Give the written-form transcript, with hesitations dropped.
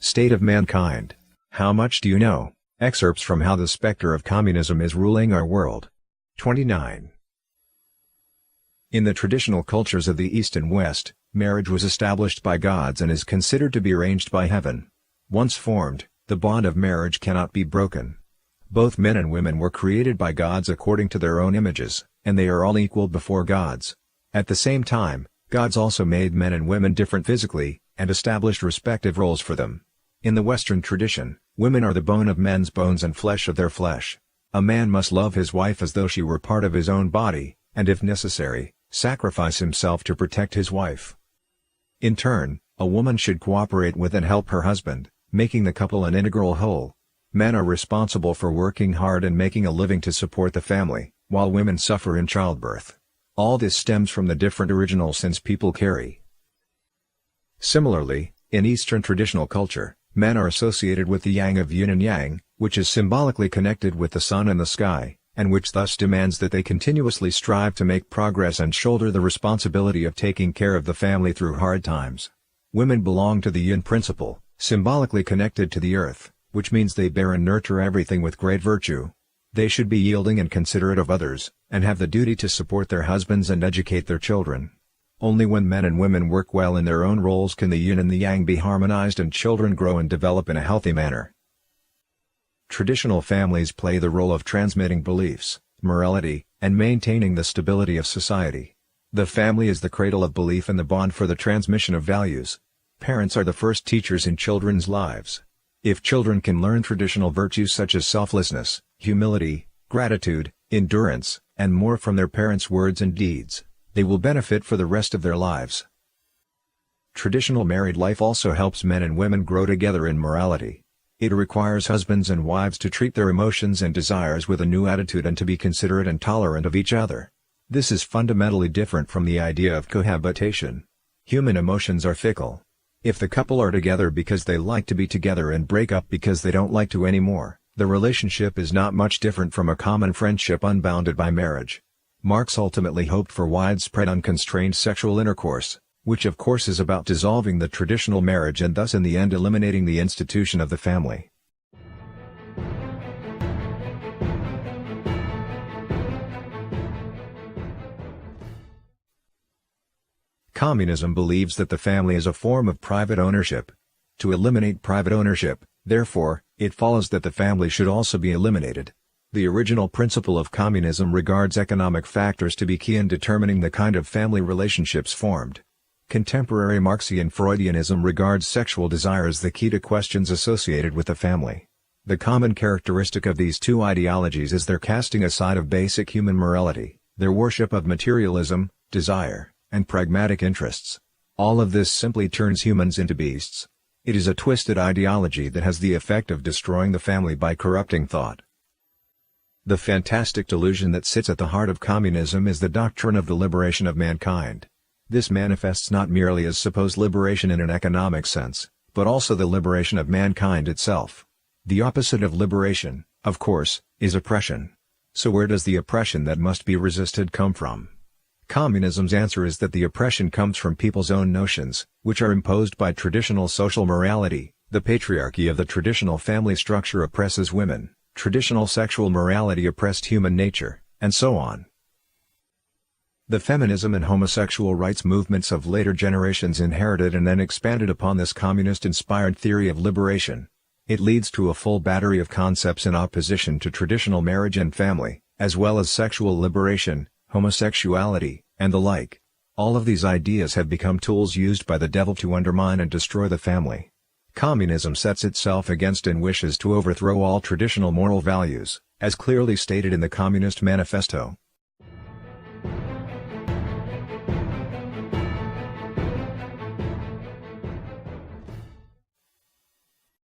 State of mankind. How much do you know? Excerpts from How the Spectre of Communism is Ruling Our World. 29. In the traditional cultures of the East and West, marriage was established by gods and is considered to be arranged by heaven. Once formed, the bond of marriage cannot be broken. Both men and women were created by gods according to their own images, and they are all equal before gods. At the same time, gods also made men and women different physically, and established respective roles for them. In the Western tradition, women are the bone of men's bones and flesh of their flesh. A man must love his wife as though she were part of his own body, and if necessary, sacrifice himself to protect his wife. In turn, a woman should cooperate with and help her husband, making the couple an integral whole. Men are responsible for working hard and making a living to support the family, while women suffer in childbirth. All this stems from the different original sins people carry. Similarly, in Eastern traditional culture, men are associated with the yang of yin and yang, which is symbolically connected with the sun and the sky, and which thus demands that they continuously strive to make progress and shoulder the responsibility of taking care of the family through hard times. Women belong to the yin principle, symbolically connected to the earth, which means they bear and nurture everything with great virtue. They should be yielding and considerate of others, and have the duty to support their husbands and educate their children. Only when men and women work well in their own roles can the yin and the yang be harmonized and children grow and develop in a healthy manner. Traditional families play the role of transmitting beliefs, morality, and maintaining the stability of society. The family is the cradle of belief and the bond for the transmission of values. Parents are the first teachers in children's lives. If children can learn traditional virtues such as selflessness, humility, gratitude, endurance, and more from their parents' words and deeds, they will benefit for the rest of their lives. Traditional married life also helps men and women grow together in morality. It requires husbands and wives to treat their emotions and desires with a new attitude and to be considerate and tolerant of each other. This is fundamentally different from the idea of cohabitation. Human emotions are fickle. If the couple are together because they like to be together and break up because they don't like to anymore, the relationship is not much different from a common friendship unbounded by marriage. Marx ultimately hoped for widespread unconstrained sexual intercourse, which of course is about dissolving the traditional marriage and thus in the end eliminating the institution of the family. Communism believes that the family is a form of private ownership. To eliminate private ownership, therefore, it follows that the family should also be eliminated. The original principle of communism regards economic factors to be key in determining the kind of family relationships formed. Contemporary Marxian Freudianism regards sexual desire as the key to questions associated with the family. The common characteristic of these two ideologies is their casting aside of basic human morality, their worship of materialism, desire, and pragmatic interests. All of this simply turns humans into beasts. It is a twisted ideology that has the effect of destroying the family by corrupting thought. The fantastic delusion that sits at the heart of communism is the doctrine of the liberation of mankind. This manifests not merely as supposed liberation in an economic sense, but also the liberation of mankind itself. The opposite of liberation, of course, is oppression. So where does the oppression that must be resisted come from? Communism's answer is that the oppression comes from people's own notions, which are imposed by traditional social morality. The patriarchy of the traditional family structure oppresses women, traditional sexual morality oppressed human nature, and so on. The feminism and homosexual rights movements of later generations inherited and then expanded upon this communist-inspired theory of liberation. It leads to a full battery of concepts in opposition to traditional marriage and family, as well as sexual liberation, homosexuality, and the like. All of these ideas have become tools used by the devil to undermine and destroy the family. Communism sets itself against and wishes to overthrow all traditional moral values, as clearly stated in the Communist Manifesto.